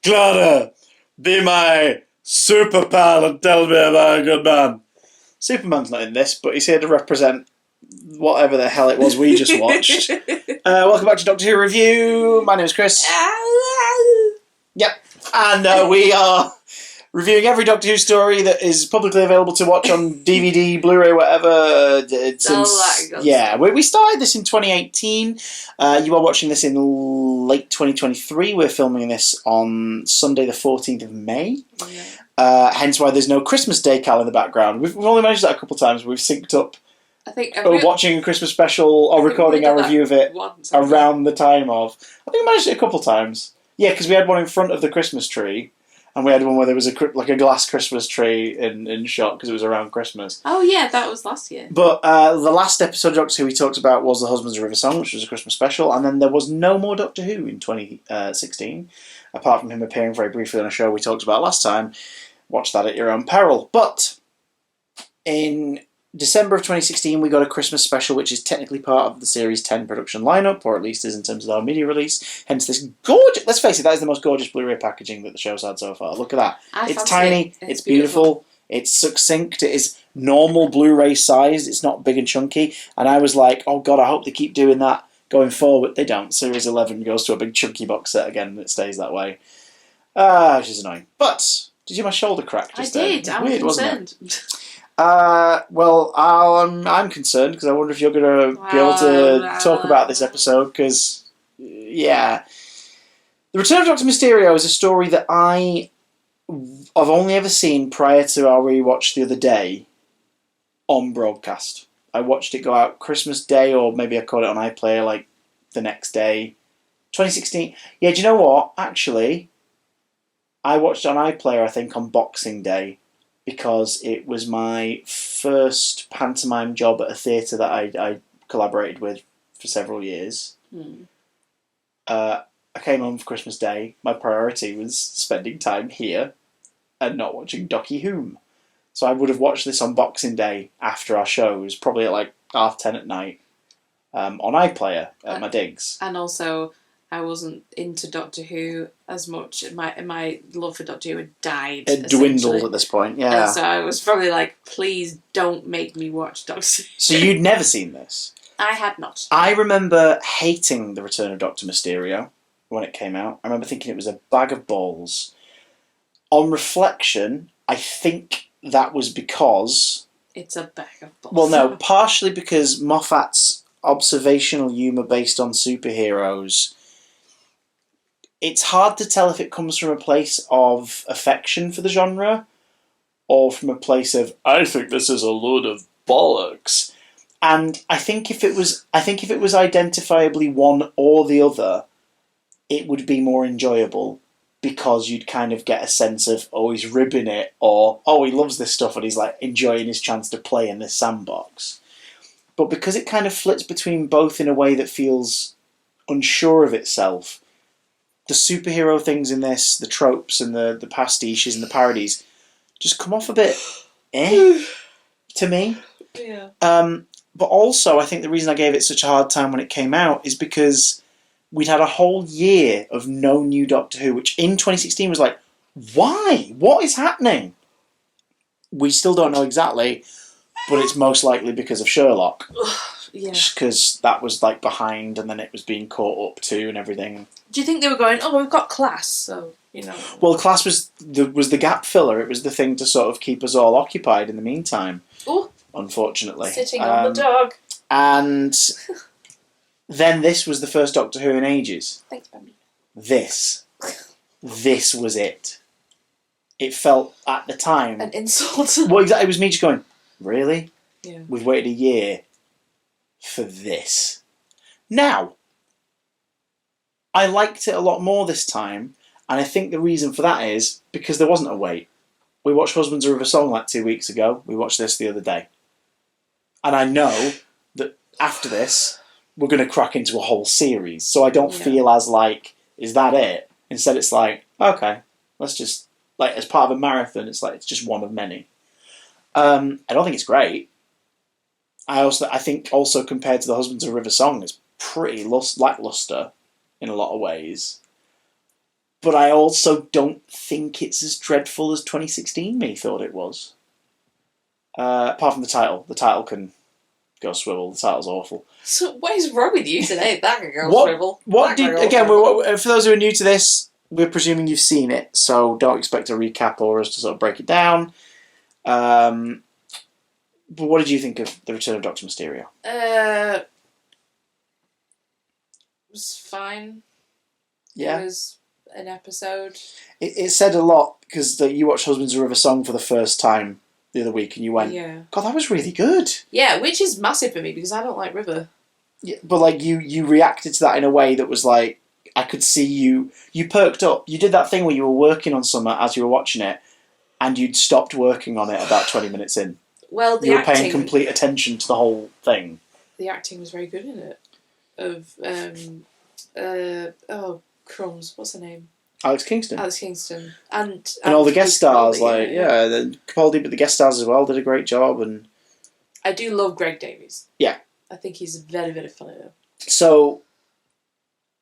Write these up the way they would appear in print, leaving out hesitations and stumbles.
Clara, be my super pal and tell me about a good man. Superman's not in this, but he's here to represent whatever the hell it was we just watched. Welcome back to Doctor Who Review. My name is Chris. Yep. And we are reviewing every Doctor Who story that is publicly available to watch on DVD, Blu-ray, whatever. We started this in 2018. You are watching this in late 2023. We're filming this on Sunday the 14th of May. Hence why there's no Christmas Day cal in the background. We've only managed that a couple of times. We've synced up watching a Christmas special or recording our review of it around the time of. I think we managed it a couple of times. Yeah, because we had one in front of the Christmas tree, and we had one where there was a glass Christmas tree in shot because it was around Christmas. Oh yeah, that was last year. But the last episode of Doctor Who we talked about was The Husbands of River Song, which was a Christmas special, and then there was no more Doctor Who in 2016, apart from him appearing very briefly on a show we talked about last time. Watch that at your own peril. But in December of 2016, we got a Christmas special, which is technically part of the Series 10 production lineup, or at least is in terms of our media release. Hence this gorgeous... Let's face it, that is the most gorgeous Blu-ray packaging that the show's had so far. Look at that. It's tiny, it's beautiful, it's succinct, it is normal Blu-ray size, it's not big and chunky. And I was like, oh god, I hope they keep doing that going forward. They don't. Series 11 goes to a big chunky box set again, and it stays that way. Which is annoying. But... Did you hear my shoulder crack just then? I did. I'm weird, concerned. Well, I'm concerned because I wonder if you're going to be able to talk about this episode because, yeah. The Return of Dr. Mysterio is a story that I've only ever seen prior to our rewatch the other day on broadcast. I watched it go out Christmas Day, or maybe I caught it on iPlayer like the next day. 2016. Yeah, do you know what? Actually... I watched on iPlayer, I think, on Boxing Day because it was my first pantomime job at a theatre that I collaborated with for several years. I came home for Christmas Day. My priority was spending time here and not watching Docky Whom. So I would have watched this on Boxing Day after our shows, probably at like 10:30 at night, on iPlayer at my digs. And also... I wasn't into Doctor Who as much. My love for Doctor Who had died. It dwindled at this point, yeah. And so I was probably like, please don't make me watch Doctor Who. So you'd never seen this? I had not. I remember hating The Return of Dr. Mysterio when it came out. I remember thinking it was a bag of balls. On reflection, I think that was because... It's a bag of balls. Well, no, partially because Moffat's observational humour based on superheroes... It's hard to tell if it comes from a place of affection for the genre or from a place of, I think this is a load of bollocks. And I think if it was identifiably one or the other, it would be more enjoyable because you'd kind of get a sense of, oh, he's ribbing it, or, oh, he loves this stuff and he's like enjoying his chance to play in this sandbox. But because it kind of flits between both in a way that feels unsure of itself, the superhero things in this, the tropes and the pastiches and the parodies, just come off a bit to me. Yeah. But also, I think the reason I gave it such a hard time when it came out is because we'd had a whole year of no new Doctor Who, which in 2016 was like, why? What is happening? We still don't know exactly, but it's most likely because of Sherlock. Yeah. Just because that was like behind and then it was being caught up to and everything. Do you think they were going, oh, we've got Class, so, you know... Well, Class was the gap filler. It was the thing to sort of keep us all occupied in the meantime. Ooh. Unfortunately. Sitting on the dog. And then this was the first Doctor Who in ages. Thanks, Bambi. This was it. It felt, at the time... An insult. Well, exactly. It was me just going, really? Yeah. We've waited a year for this. Now... I liked it a lot more this time, and I think the reason for that is because there wasn't a wait. We watched Husbands of River Song like 2 weeks ago. We watched this the other day. And I know that after this, we're going to crack into a whole series. So I don't feel as like, is that it? Instead it's like, okay, let's just, like as part of a marathon, it's like, it's just one of many. I don't think it's great. I think also compared to The Husbands of River Song, it's pretty lackluster in a lot of ways. but I also don't think it's as dreadful as 2016 me thought it was. Apart from the title. The title can go swivel. The title's awful. So what is wrong with you today? That can go swivel. For those who are new to this, we're presuming you've seen it, so don't expect a recap or us to sort of break it down. But what did you think of The Return of Dr. Mysterio? It was fine. Yeah. It was an episode. It said a lot, because you watched Husbands of River Song for the first time the other week, and you went, God, that was really good. Yeah, which is massive for me, because I don't like River. Yeah, but like you reacted to that in a way that was like, I could see you perked up. You did that thing where you were working on something as you were watching it, and you'd stopped working on it about 20 minutes in. Well, you were paying complete attention to the whole thing. The acting was very good in it. Crumbs, what's her name? Alex Kingston. And all the guest stars, Capaldi, but the guest stars as well did a great job. And I do love Greg Davies. Yeah. I think he's very, very funny though. So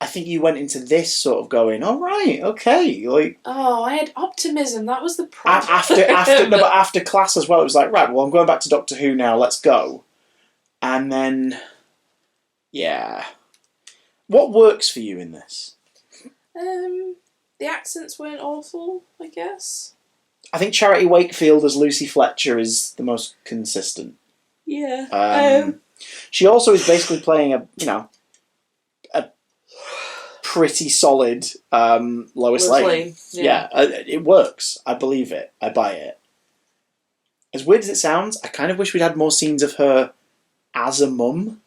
I think you went into this sort of going, all right, okay, like. Oh, I had optimism. That was the problem. After class as well, it was like, right, well, I'm going back to Doctor Who now. Let's go. And then, yeah, what works for you in this? The accents weren't awful, I guess. I think Charity Wakefield as Lucy Fletcher is the most consistent. Yeah. She also is basically playing a pretty solid Lois Lane. Yeah, it works. I believe it. I buy it. As weird as it sounds, I kind of wish we'd had more scenes of her as a mum.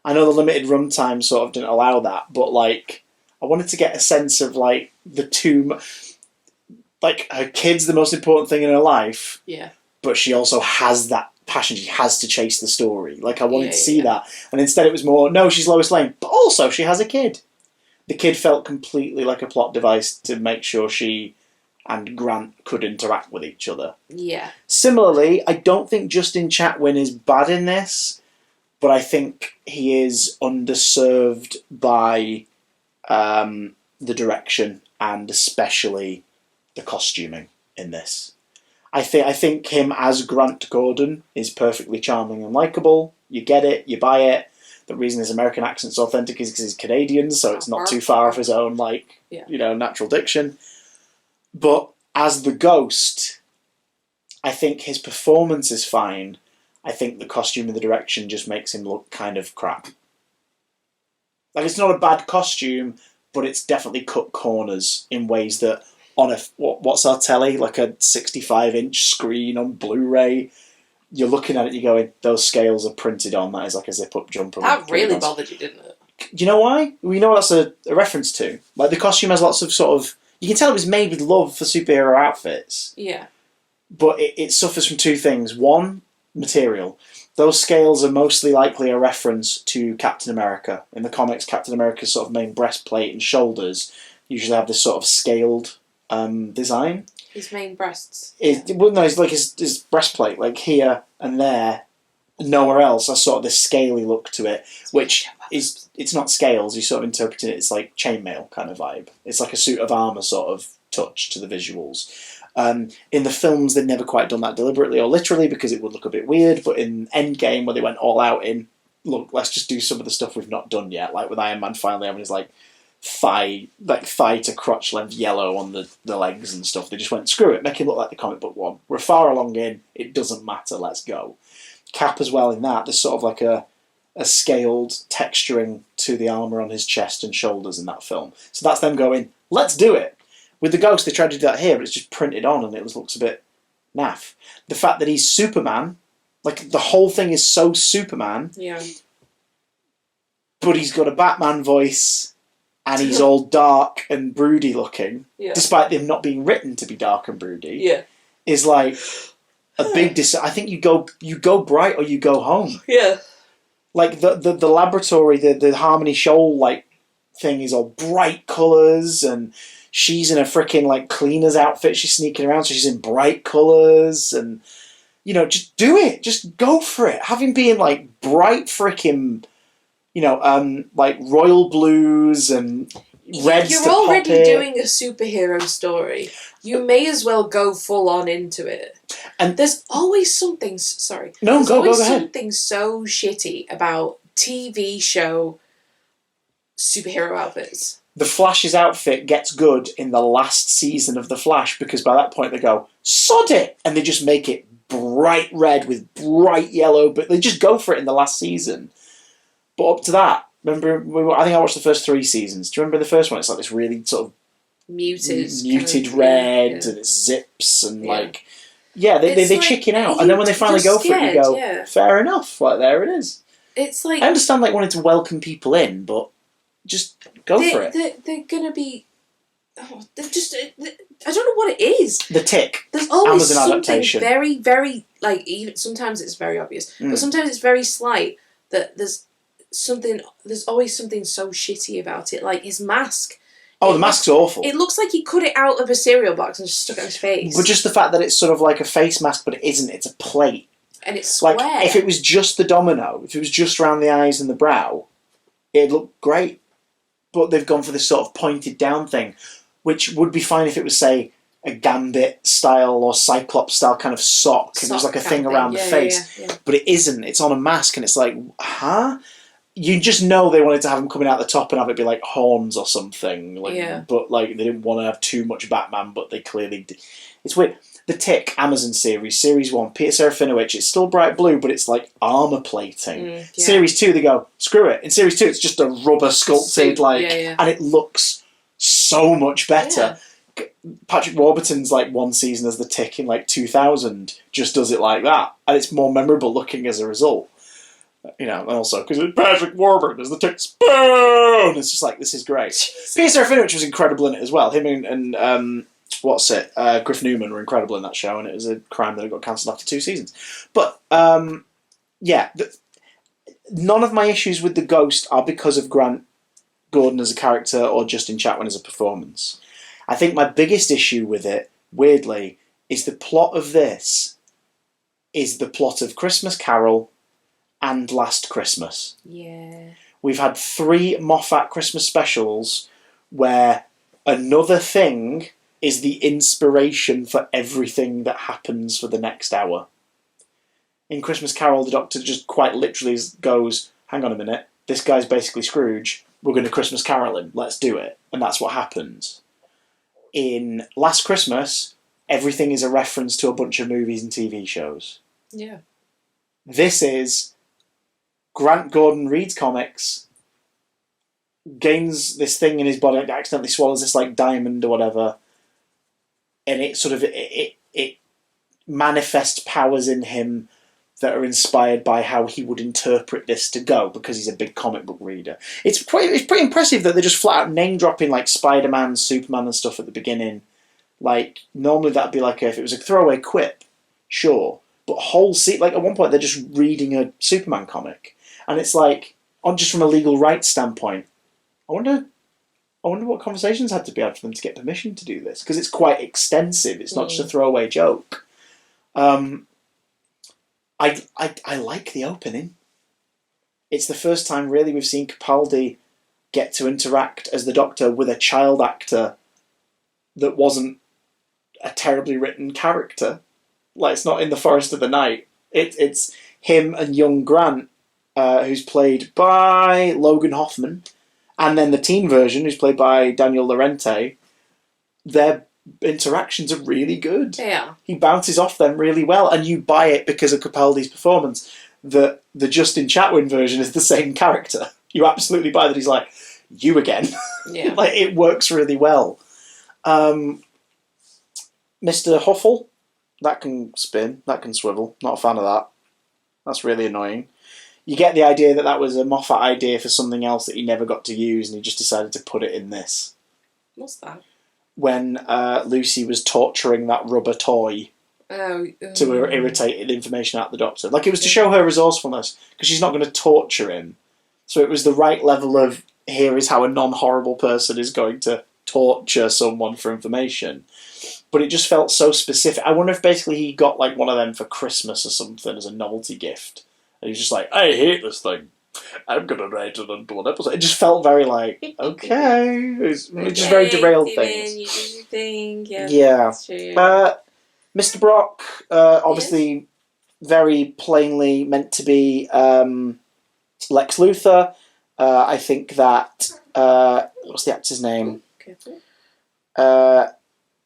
I know the limited runtime sort of didn't allow that, but like, I wanted to get a sense of like the two, like her kid's the most important thing in her life. Yeah. But she also has that passion. She has to chase the story. Like I wanted to see that, and instead it was more, no, she's Lois Lane, but also she has a kid. The kid felt completely like a plot device to make sure she and Grant could interact with each other. Yeah. Similarly, I don't think Justin Chatwin is bad in this, but I think he is underserved by the direction and especially the costuming in this. I think him as Grant Gordon is perfectly charming and likeable. You get it, you buy it. The reason his American accent's authentic is because he's Canadian, so it's not too far off his own, natural diction. But as the Ghost, I think his performance is fine. I think the costume and the direction just makes him look kind of crap. Like, it's not a bad costume, but it's definitely cut corners in ways that on what's our telly, like a 65-inch screen on Blu-ray, you're looking at it, you're going, those scales are printed on, that is like a zip-up jumper. That really bothered you, didn't it? Do you know why? We know what that's a reference to. Like, the costume has lots of sort of... You can tell it was made with love for superhero outfits. Yeah. But it suffers from two things. One, material. Those scales are mostly likely a reference to Captain America. In the comics, Captain America's sort of main breastplate and shoulders usually have this sort of scaled design. His main breasts. It's like his breastplate, like here and there, and nowhere else. Has sort of this scaly look to it, which it's not scales. You sort of interpret it as like chainmail kind of vibe. It's like a suit of armour sort of touch to the visuals. In the films, they've never quite done that deliberately or literally because it would look a bit weird. But in Endgame, where they went all out in, look, let's just do some of the stuff we've not done yet, like with Iron Man finally having his thigh to crotch length yellow on the legs and stuff. They just went, screw it, make it look like the comic book one. We're far along in, it doesn't matter, let's go. Cap as well in that, there's sort of like a scaled texturing to the armour on his chest and shoulders in that film. So that's them going, let's do it. With the Ghost, they tried to do that here, but it's just printed on and it looks a bit naff. The fact that he's Superman, like the whole thing is so Superman, but he's got a Batman voice and he's all dark and broody looking, despite them not being written to be dark and broody, is like a big I think you go bright or you go home. Yeah. Like the laboratory, the Harmony Shoal like thing is all bright colours, and she's in a freaking like cleaner's outfit. She's sneaking around, so she's in bright colours, and just do it, just go for it. Have him being like bright freaking, like royal blues and Reds You're to already pop it. doing a superhero story. You may as well go full on into it. And there's always something. Sorry. No, there's go always ahead. something so shitty about TV show superhero outfits. The Flash's outfit gets good in the last season of The Flash because by that point they go, sod it! And they just make it bright red with bright yellow, but they just go for it in the last season. But up to that, remember, I think I watched the first 3 seasons. Do you remember the first one? It's like this really sort of muted red, and it zips, and like... Yeah, they like, chicken out. And then when they finally go for it, you go, fair enough, like, there it is. It's like... I understand, like, wanting to welcome people in, but just go for it. They're going to be... Oh, they're just... I don't know what it is. The Tick. There's always Amazon something adaptation. very, very... Like, even sometimes it's very obvious, but sometimes it's very slight that there's always something so shitty about it. Like, his mask... Oh, the mask's awful. It looks like he cut it out of a cereal box and just stuck it on his face. But just the fact that it's sort of like a face mask, but it isn't. It's a plate. And it's square. Like, if it was just the domino, if it was just around the eyes and the brow, it'd look great. But they've gone for this sort of pointed down thing, which would be fine if it was, say, a Gambit style or Cyclops style kind of sock. It was like a thing around the face. Yeah. But it isn't. It's on a mask, and it's like, huh? You just know they wanted to have him coming out the top and have it be like horns or something. Like, but like they didn't want to have too much Batman, but they clearly did. It's weird. The Tick Amazon series 1, Peter Serafinowicz, it's still bright blue, but it's like armour plating. Series 2, they go, screw it. In Series 2, it's just a rubber sculpted, and it looks so much better. Yeah. Patrick Warburton's like one season as the Tick in like 2000 just does it like that, and it's more memorable looking as a result. You know, and also because it's Patrick Warburton as the Tick Spoon. It's just like, this is great. Peter Serafinowicz was incredible in it as well. Him and Griff Newman were incredible in that show, and it was a crime that it got cancelled after 2 seasons. But none of my issues with The Ghost are because of Grant Gordon as a character or Justin Chatwin as a performance. I think my biggest issue with it, weirdly, is the plot of this is the plot of Christmas Carol and Last Christmas. Yeah. We've had 3 Moffat Christmas specials where another thing is the inspiration for everything that happens for the next hour. In Christmas Carol, the Doctor just quite literally goes, hang on a minute, this guy's basically Scrooge, we're going to Christmas Carol him, let's do it. And that's what happens. In Last Christmas, everything is a reference to a bunch of movies and TV shows. Yeah. This is Grant Gordon reads comics, gains this thing in his body, accidentally swallows this like diamond or whatever, and it sort of it manifests powers in him that are inspired by how he would interpret this to go because he's a big comic book reader. It's pretty impressive that they're just flat out name dropping like Spider-Man, Superman and stuff at the beginning. Like normally that'd be like if it was a throwaway quip, sure, but whole like at one point they're just reading a Superman comic. And it's like, just from a legal rights standpoint, I wonder what conversations had to be had for them to get permission to do this, because it's quite extensive. It's not just a throwaway joke. I like the opening. It's the first time really we've seen Capaldi get to interact as the Doctor with a child actor that wasn't a terribly written character. Like, it's not in The Forest of the Night. It's him and young Grant, who's played by Logan Hoffman, and then the teen version, who's played by Daniel Laurenti. Their interactions are really good. Yeah. He bounces off them really well, and you buy it because of Capaldi's performance. The Justin Chatwin version is the same character. You absolutely buy that he's like, you again. Yeah. Like, it works really well. Mr. Huffle, that can spin, that can swivel. Not a fan of that. That's really annoying. You get the idea that was a Moffat idea for something else that he never got to use, and he just decided to put it in this. What's that? When Lucy was torturing that rubber toy to irritate the information out of the Doctor. Like, it was to show her resourcefulness, because she's not going to torture him. So it was the right level of, here is how a non-horrible person is going to torture someone for information. But it just felt so specific. I wonder if basically he got like one of them for Christmas or something as a novelty gift. And he was just like, I hate this thing. I'm gonna write it into one episode. It just felt very like, okay. It just very derailed things. You do your thing. Yeah. Yeah. That's true. Mr. Brock, obviously, very plainly meant to be Lex Luthor. I think that what's the actor's name? Careful.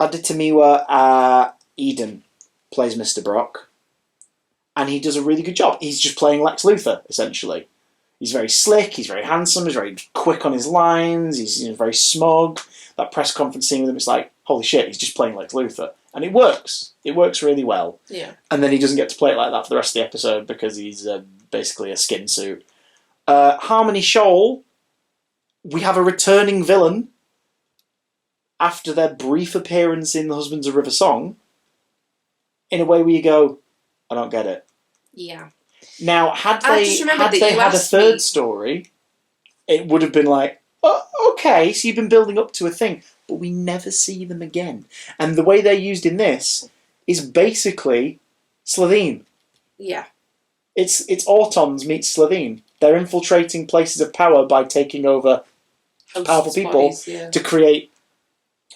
Aditamiwa Eden plays Mr. Brock, and he does a really good job. He's just playing Lex Luthor, essentially. He's very slick, he's very handsome, he's very quick on his lines, he's very smug. That press conference scene with him, it's like, holy shit, he's just playing Lex Luthor. And it works. It works really well. Yeah. And then he doesn't get to play it like that for the rest of the episode because he's basically a skin suit. Harmony Shoal, we have a returning villain after their brief appearance in The Husbands of River Song, in a way where you go, I don't get it. Yeah. Now, had they had a third story, it would have been like, oh, okay, so you've been building up to a thing, but we never see them again. And the way they're used in this is basically Slovene. Yeah. It's Autons meets Slovene. They're infiltrating places of power by taking over powerful people to create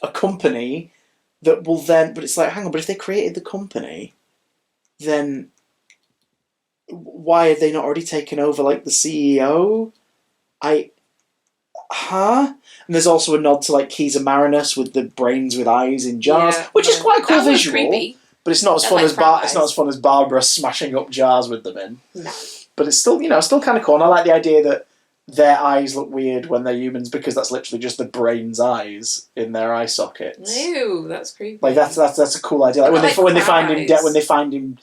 a company that will then... But it's like, hang on, but if they created the company, then why have they not already taken over, like, the CEO? And there's also a nod to, like, Keys of Marinus with the brains with eyes in jars, which is quite a cool visual. Creepy. But it's not as fun as Barbara smashing up jars with them in. No. But it's still, still kind of cool. And I like the idea that their eyes look weird when they're humans because that's literally just the brain's eyes in their eye sockets. Ew, that's creepy. Like that's a cool idea. Like when they find him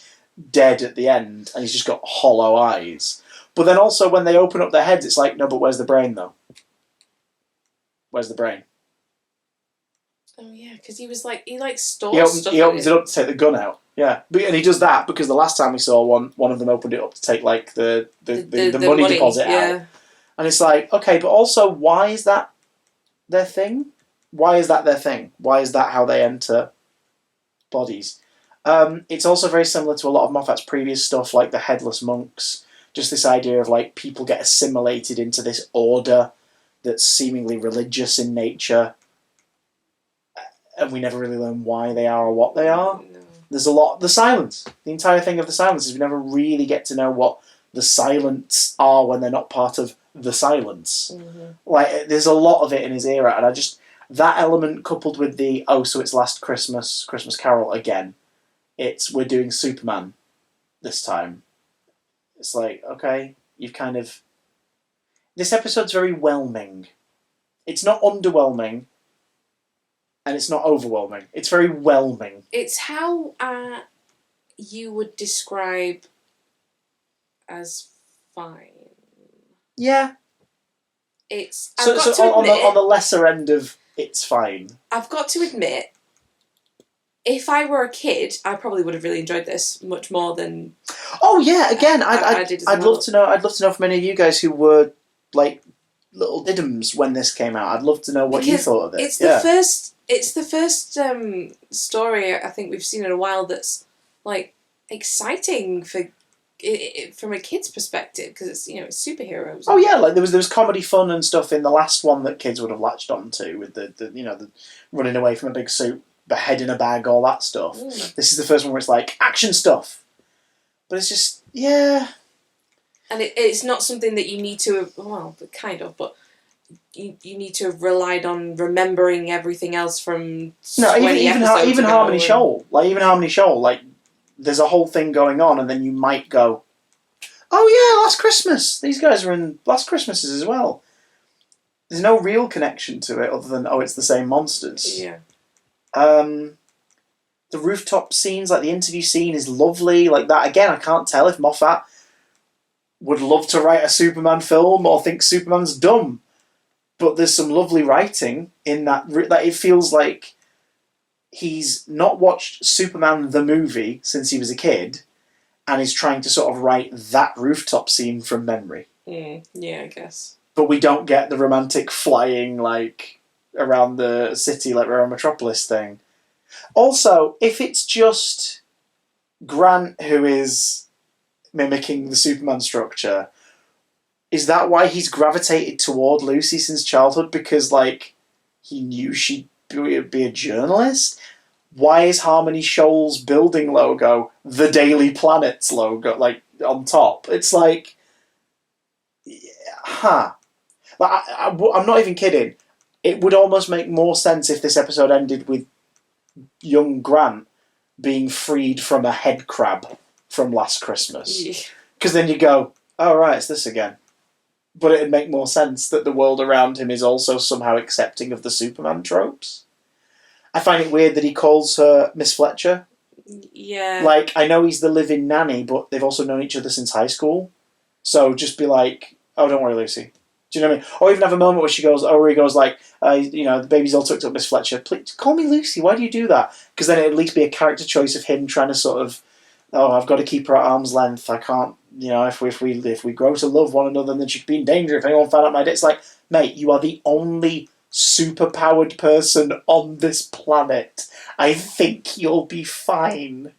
dead at the end and he's just got hollow eyes. But then also when they open up their heads, it's like, no, but where's the brain though? Where's the brain? Oh yeah, because he stores stuff. He opens it up to take the gun out. Yeah, and he does that because the last time we saw one of them opened it up to take like the money deposit out. And it's like, okay, but also why is that their thing? Why is that their thing? Why is that how they enter bodies? It's also very similar to a lot of Moffat's previous stuff, like the Headless Monks. Just this idea of like people get assimilated into this order that's seemingly religious in nature. And we never really learn why they are or what they are. No. There's a lot... The Silence. The entire thing of the Silence is we never really get to know what the Silents are when they're not part of the Silence. Mm-hmm. Like, there's a lot of it in his era, and I just... That element coupled with the, so it's Last Christmas, Christmas Carol again. We're doing Superman this time. It's like, okay, you've kind of... This episode's very whelming. It's not underwhelming, and it's not overwhelming. It's very whelming. It's how you would describe as fine. Yeah. It's on the lesser end of it's fine. I've got to admit, if I were a kid, I probably would have really enjoyed this much more than. Oh yeah, again, I'd love to know. I'd love to know from any of you guys who were like little diddums when this came out. I'd love to know what you thought of it. It's the first. It's the first story I think we've seen in a while that's like exciting from a kid's perspective because it's it's superheroes. Oh yeah, like there was comedy fun and stuff in the last one that kids would have latched onto with the running away from a big suit, the head in a bag, all that stuff. Mm. This is the first one where it's like action stuff, but it's just and it's not something that you need to kind of, but. You need to have relied on remembering everything else from even Harmony Shoal. Like there's a whole thing going on, and then you might go, "Oh yeah, Last Christmas." These guys are in Last Christmases as well. There's no real connection to it other than it's the same monsters. Yeah. The rooftop scenes, like the interview scene, is lovely. Like that again, I can't tell if Moffat would love to write a Superman film or think Superman's dumb. But there's some lovely writing in that it feels like he's not watched Superman the movie since he was a kid and is trying to sort of write that rooftop scene from memory. Yeah, I guess. But we don't get the romantic flying like around the city like we're a Metropolis thing. Also, if it's just Grant who is mimicking the Superman structure, Is that why he's gravitated toward Lucy since childhood? Because, like, he knew she'd be a journalist? Why is Harmony Shoal's building logo the Daily Planet's logo, like, on top? It's like, huh. Like, I'm not even kidding. It would almost make more sense if this episode ended with young Grant being freed from a head crab from last Christmas. Because then you go, oh, right, it's this again. But it'd make more sense that the world around him is also somehow accepting of the Superman tropes. I find it weird that he calls her Miss Fletcher. Yeah. Like, I know he's the live-in nanny, but they've also known each other since high school. So just be like, oh, don't worry, Lucy. Do you know what I mean? Or even have a moment where he goes like, the baby's all tucked up, Miss Fletcher. Please, call me Lucy. Why do you do that? Because then it'd at least be a character choice of him trying to sort of, oh, I've got to keep her at arm's length. I can't, if we grow to love one another, then she'd be in danger if anyone found out my dad. It's like, mate, you are the only superpowered person on this planet. I think you'll be fine.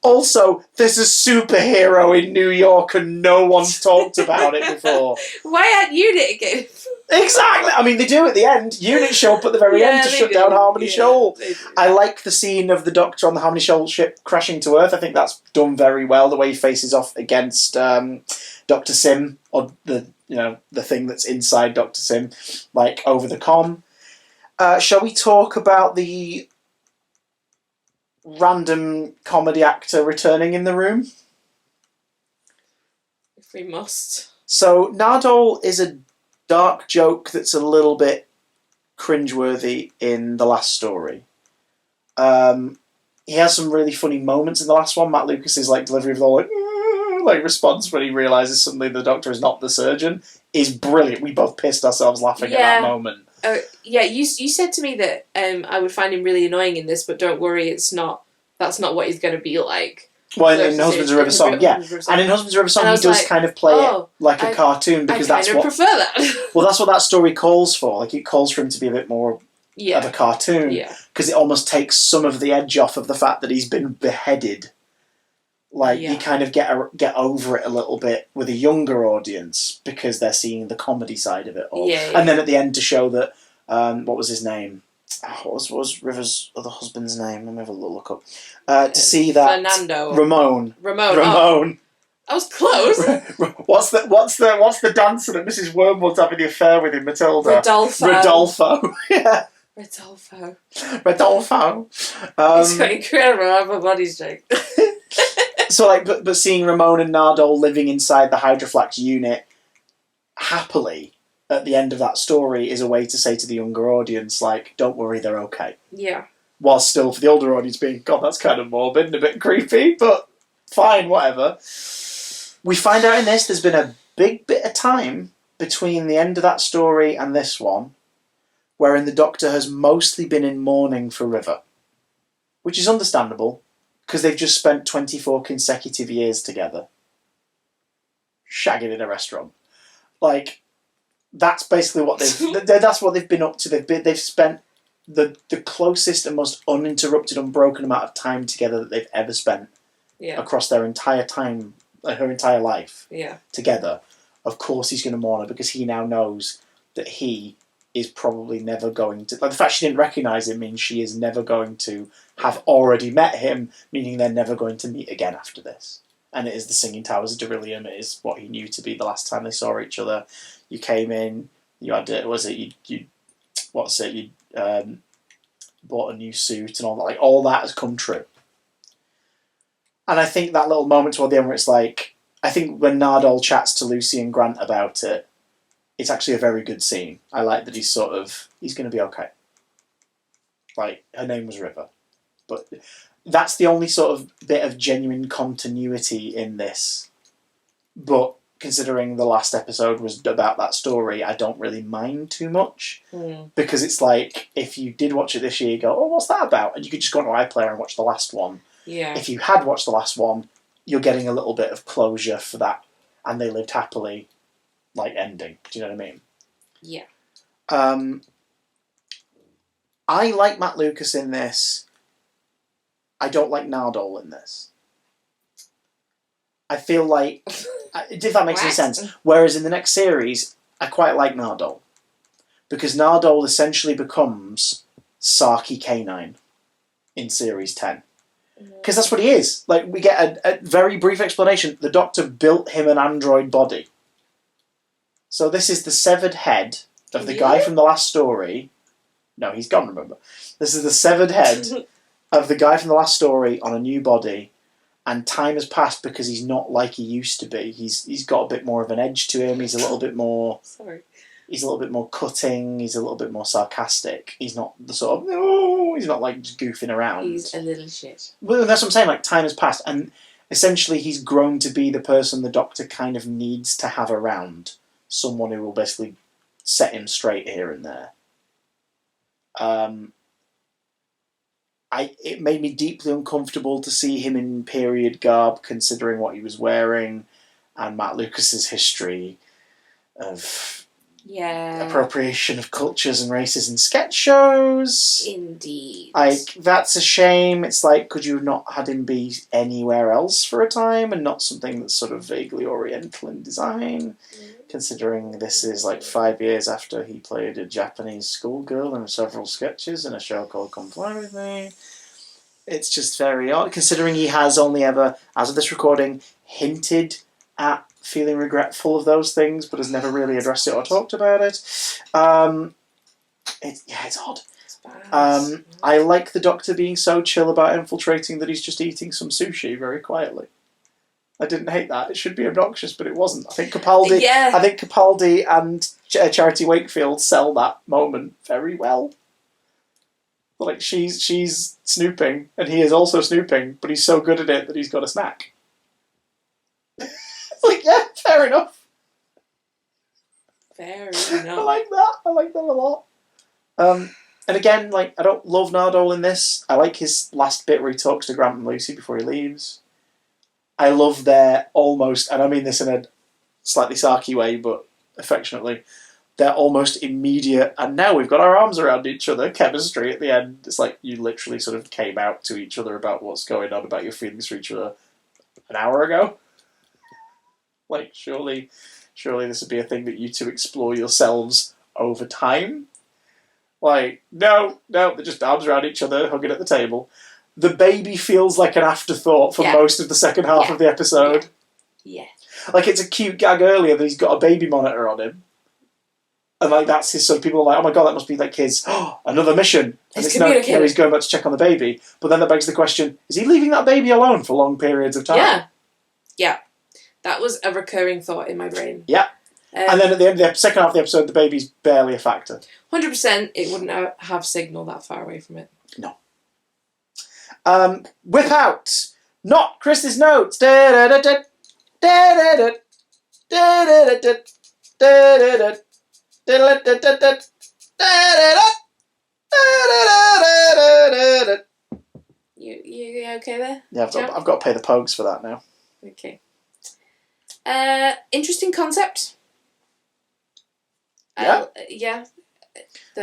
Also, there's a superhero in New York and no one's talked about it before. Why aren't Unit again? Exactly! I mean, they do at the end. Unit show up at the very end to shut down Harmony Shoal. I like the scene of the Doctor on the Harmony Shoal ship crashing to Earth. I think that's done very well, the way he faces off against Dr. Sim, or the thing that's inside Dr. Sim, like, over the comm. Shall we talk about the random comedy actor returning in the room? If we must. So, Nardole is a dark joke that's a little bit cringeworthy in the last story. He has some really funny moments in the last one. Matt Lucas's delivery of the response when he realises suddenly the Doctor is not the surgeon is brilliant. We both pissed ourselves laughing at that moment. You said to me that I would find him really annoying in this, but don't worry, that's not what he's going to be like. Well, in Husbands of River Song, yeah. And in Husbands of River Song, he does kind of play it like a cartoon, because that's what... I prefer that. Well, that's what that story calls for. Like, it calls for him to be a bit more of a cartoon. Because it almost takes some of the edge off of the fact that he's been beheaded. You kind of get over it a little bit with a younger audience, because they're seeing the comedy side of it all. And then at the end to show that... what was his name? What was River's other husband's name? Let me have a little look up. To see that Fernando. Ramon. Oh, I was close. What's the dancer that Mrs. Wormwood's having the affair with in Matilda? Rodolfo. Yeah. Rodolfo. It's quite incredible. I have a body joke. So but seeing Ramon and Nardole living inside the Hydroflax unit happily at the end of that story is a way to say to the younger audience, don't worry, they're okay. Yeah. While still, for the older audience, being, God, that's kind of morbid and a bit creepy, but fine, whatever. We find out in this there's been a big bit of time between the end of that story and this one, wherein the Doctor has mostly been in mourning for River. Which is understandable, because they've just spent 24 consecutive years together. Shagging in a restaurant. That's basically what that's what they've been up to. They've spent the closest and most uninterrupted, unbroken amount of time together that they've ever spent across their entire time, her entire life together. Of course he's going to mourn her, because he now knows that he is probably never going to... the fact she didn't recognise him means she is never going to have already met him, meaning they're never going to meet again after this. And it is the Singing Towers of Darillium. It is what he knew to be the last time they saw each other. You came in, you had you bought a new suit and all that. All that has come true. And I think that little moment toward the end where it's I think when Nardole chats to Lucy and Grant about it, it's actually a very good scene. I like that he's going to be okay. Her name was River. But that's the only sort of bit of genuine continuity in this. But considering the last episode was about that story, I don't really mind too much. Because it's if you did watch it this year, you go, oh, what's that about? And you could just go on to iPlayer and watch the last one. Yeah. If you had watched the last one, you're getting a little bit of closure for that and they lived happily, ending. Do you know what I mean? Yeah. I like Matt Lucas in this. I don't like Nardole in this. I feel like, if that makes any sense. Whereas in the next series, I quite like Nardole. Because Nardole essentially becomes Saki K9 in Series 10. Because that's what he is. Like, we get a very brief explanation. The Doctor built him an android body. So this is the severed head of the guy from the last story. No, he's gone, remember. This is the severed head of the guy from the last story on a new body. And time has passed because he's not like he used to be. He's got a bit more of an edge to him. He's a little bit more... Sorry. He's a little bit more cutting. He's a little bit more sarcastic. He's not the sort of... No, he's not like just goofing around. He's a little shit. Well, that's what I'm saying. Like, time has passed. And essentially he's grown to be the person the Doctor kind of needs to have around. Someone who will basically set him straight here and there. It made me deeply uncomfortable to see him in period garb, considering what he was wearing, and Matt Lucas's history of appropriation of cultures and races in sketch shows. Indeed. Like, that's a shame. It's like, could you have not had him be anywhere else for a time, and not something that's sort of vaguely oriental in design? Considering this is like 5 years after he played a Japanese schoolgirl in several sketches in a show called Come Fly With Me. It's just very odd, considering he has only ever, as of this recording, hinted at feeling regretful of those things, but has never really addressed it or talked about it. It's odd. I like the Doctor being so chill about infiltrating that he's just eating some sushi very quietly. I didn't hate that. It should be obnoxious, but it wasn't. I think Capaldi and Charity Wakefield sell that moment very well. Like, she's snooping, and he is also snooping, but he's so good at it that he's got a snack. It's like, yeah, fair enough. Fair enough. I like that. I like that a lot. And again, like, I don't love Nardole in this. I like his last bit where he talks to Grant and Lucy before he leaves. I love their almost, and I mean this in a slightly sarky way, but affectionately, their almost immediate, and now we've got our arms around each other chemistry at the end. It's like you literally sort of came out to each other about what's going on, about your feelings for each other an hour ago. Like, surely this would be a thing that you two explore yourselves over time. Like, no, they're just arms around each other, hugging at the table. The baby feels like an afterthought for most of the second half of the episode. Yeah. Like, it's a cute gag earlier that he's got a baby monitor on him. And, like, that's his... So people are like, oh my god, that must be, like, his... another mission. And it's now he's going back to check on the baby. But then that begs the question, is he leaving that baby alone for long periods of time? Yeah. Yeah. That was a recurring thought in my brain. Yeah. And then at the end of the second half of the episode, the baby's barely a factor. 100% it wouldn't have signal that far away from it. No. Whip out! Not Chris's notes! You okay there? Yeah, I've got to pay the pogues for that now. Okay. Interesting concept. Yeah. Yeah.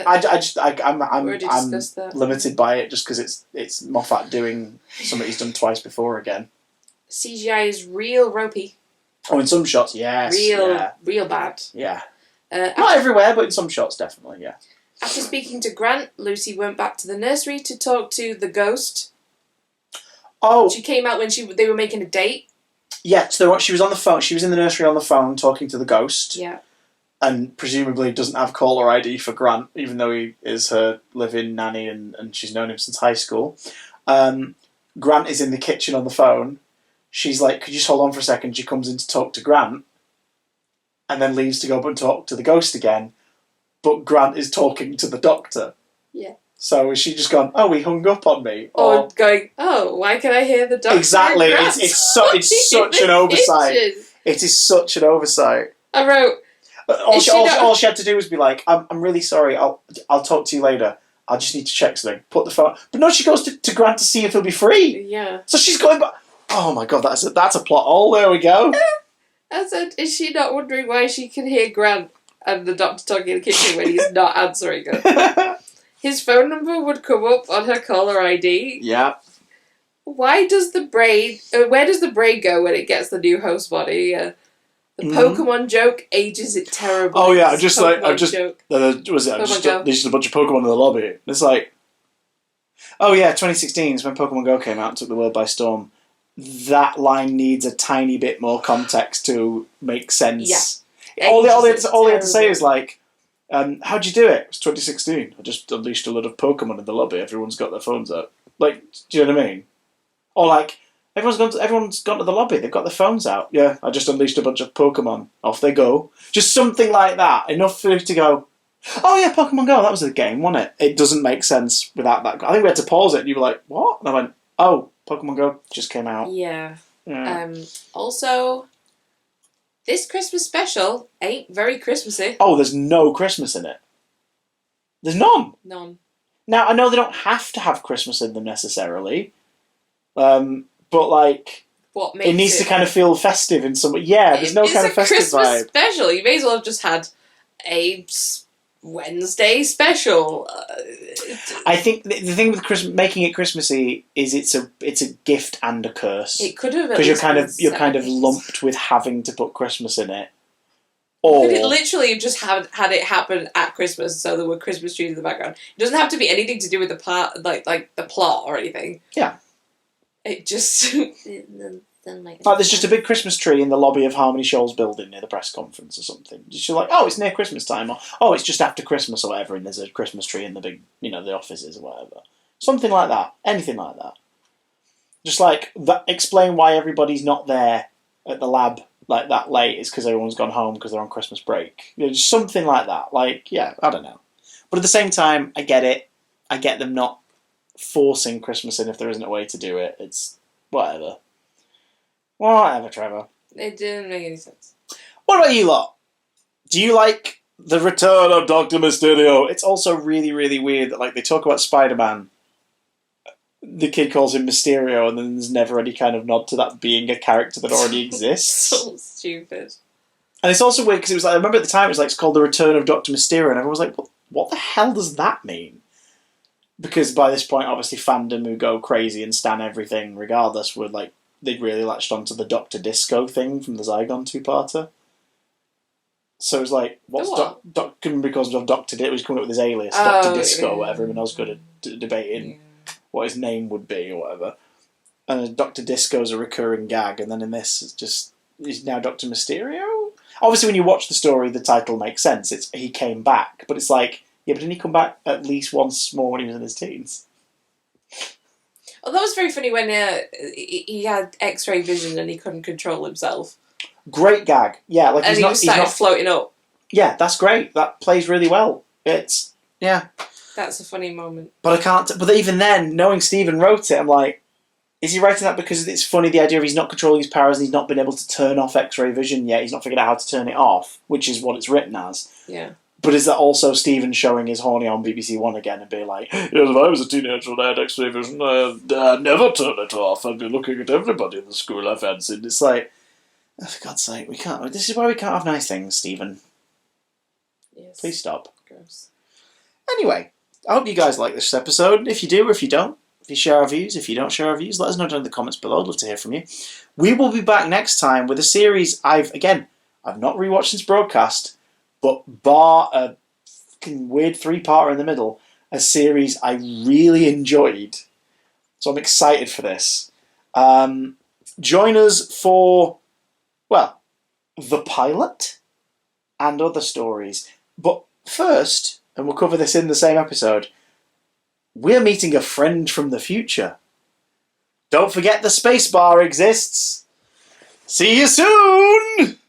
I'm that. limited by it just because it's Moffat doing something he's done twice before again. CGI is real ropey. Oh, in some shots, yes. Real bad. Yeah. Not everywhere, but in some shots, definitely, yeah. After speaking to Grant, Lucy went back to the nursery to talk to the ghost. Oh. She came out when they were making a date. Yeah, so she was on the phone. She was in the nursery on the phone talking to the ghost. Yeah. And presumably doesn't have caller ID for Grant, even though he is her live-in nanny and she's known him since high school. Grant is in the kitchen on the phone. She's like, could you just hold on for a second? She comes in to talk to Grant and then leaves to go up and talk to the ghost again. But Grant is talking to the Doctor. Yeah. So is she just gone, oh, he hung up on me? Or going, oh, why can I hear the Doctor? Exactly. It's such an oversight. It is such an oversight. I wrote... All she had to do was be like, I'm really sorry, I'll talk to you later. I just need to check something. Put the phone... But no, she goes to Grant to see if he'll be free. Yeah. So she's going back... Oh my god, that's a plot hole. There we go. I said, is she not wondering why she can hear Grant and the Doctor talking in the kitchen when he's not answering her? His phone number would come up on her caller ID. Yeah. Why does the braid... where does the braid go when it gets the new host body? The Pokemon joke ages it terribly. Oh yeah, Joke. there's just a bunch of Pokemon in the lobby. And it's like, oh yeah, 2016 is when Pokemon Go came out and took the world by storm. That line needs a tiny bit more context to make sense. Yeah. All they had to say is like, how'd you do it? It was 2016. I just unleashed a lot of Pokemon in the lobby. Everyone's got their phones out. Like, do you know what I mean? Or like, everyone's gone to the lobby. They've got their phones out. Yeah, I just unleashed a bunch of Pokemon. Off they go. Just something like that. Enough for you to go, oh yeah, Pokemon Go. That was a game, wasn't it? It doesn't make sense without that. I think we had to pause it, and you were like, what? And I went, oh, Pokemon Go just came out. Yeah. Also, this Christmas special ain't very Christmassy. Oh, there's no Christmas in it. There's none. None. Now, I know they don't have to have Christmas in them necessarily. But like, what makes it needs to kind of feel festive in some way. Yeah, there's no kind of festive Christmas vibe. Special. You may as well have just had a Wednesday special. I think the thing with making it Christmassy is it's a gift and a curse. It could have, because you're kind of lumped with having to put Christmas in it. Or could it literally have just had it happen at Christmas, so there were Christmas trees in the background? It doesn't have to be anything to do with the part, like the plot or anything. Yeah. It just... like there's just a big Christmas tree in the lobby of Harmony Shoals building near the press conference or something. Just like, oh, it's near Christmas time, or oh, it's just after Christmas or whatever, and there's a Christmas tree in the big, the offices or whatever. Something like that. Anything like that. Just like that. Explain why everybody's not there at the lab like that late is because everyone's gone home because they're on Christmas break. Just something like that. Like, yeah, I don't know. But at the same time, I get it. I get them not forcing Christmas in if there isn't a way to do it. It's whatever. Whatever, Trevor. It didn't make any sense. What about you lot? Do you like the return of Dr. Mysterio? It's also really, really weird that like they talk about Spider-Man. The kid calls him Mysterio, and then there's never any kind of nod to that being a character that already exists. So stupid. And it's also weird because it was like, I remember at the time it was like, it's called The Return of Dr. Mysterio, and everyone was like, what the hell does that mean? Because by this point, obviously, fandom who go crazy and stan everything regardless were like, they'd really latched onto the Dr. Disco thing from the Zygon two-parter. So it was like, what's because of Dr. Disco, he was coming up with his alias, Dr. Disco, or whatever, and I was good at debating what his name would be or whatever. And Dr. Disco's a recurring gag, and then in this, he's now Dr. Mysterio? Obviously, when you watch the story, the title makes sense. It's he came back, but it's like, yeah, but didn't he come back at least once more when he was in his teens? Oh, that was very funny when he had X-ray vision and he couldn't control himself. Great gag, yeah. Like and he started floating up. Yeah, that's great. That plays really well. That's a funny moment. But I can't. But even then, knowing Stephen wrote it, I'm like, is he writing that because it's funny the idea of he's not controlling his powers and he's not been able to turn off X-ray vision yet? He's not figured out how to turn it off, which is what it's written as. Yeah. But is that also Stephen showing his horny on BBC One again and being like, yes, if I was a teenager and I had X-ray vision, I'd never turn it off. I'd be looking at everybody in the school I fancied. It's like, oh, for God's sake, we can't. This is why we can't have nice things, Stephen. Yes. Please stop. Gross. Anyway, I hope you guys like this episode. If you do or if you don't, if you share our views, if you don't share our views, let us know down in the comments below. I'd love to hear from you. We will be back next time with a series I've not rewatched since broadcast, but bar a fucking weird 3-parter in the middle, a series I really enjoyed. So I'm excited for this. Join us for, the pilot and other stories. But first, and we'll cover this in the same episode, we're meeting a friend from the future. Don't forget the space bar exists. See you soon!